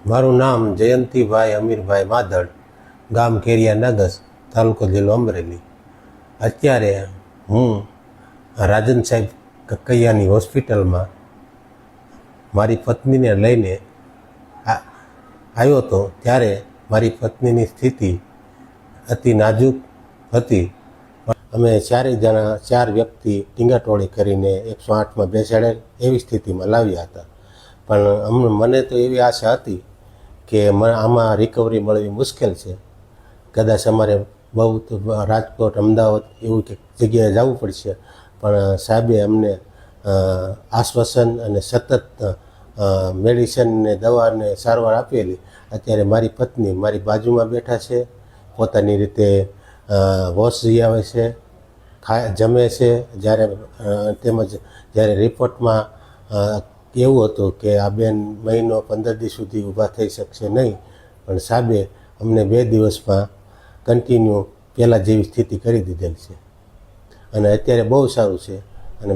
મારું નામ જયંતિભાઈ અમીરભાઈ માધડ, ગામ કેરિયા નગસ, તાલુકો જિલ્લો અમરેલી. અત્યારે હું રાજન સાહેબ કકૈયાની હોસ્પિટલમાં મારી પત્નીને લઈને આવ્યો હતો. ત્યારે મારી પત્નીની સ્થિતિ અતિ નાજુક હતી. અમે ચાર વ્યક્તિ ટીંગાટોળી કરીને 108માં બેસાડેલ એવી સ્થિતિમાં લાવ્યા હતા. પણ મને તો એવી આશા હતી કે આમાં રિકવરી મળવી મુશ્કેલ છે. કદાચ અમારે બહુ રાજકોટ, અમદાવાદ એવું જગ્યાએ જવું પડશે. પણ સાહેબે અમને આશ્વાસન અને સતત મેડિસિન ને દવાને સારવાર આપેલી. અત્યારે મારી પત્ની મારી બાજુમાં બેઠા છે, પોતાની રીતે વોશ જઈ આવે છે, જમે છે. તેમજ જ્યારે રિપોર્ટમાં એવું હતું કે આ બેન મહિનો 15 દિવસ સુધી ઊભા થઈ શકશે નહીં, પણ સાહેબે અમને 2 દિવસમાં કન્ટિન્યુ પહેલાં જેવી સ્થિતિ કરી દીધેલ છે અને અત્યારે બહુ સારું છે. અને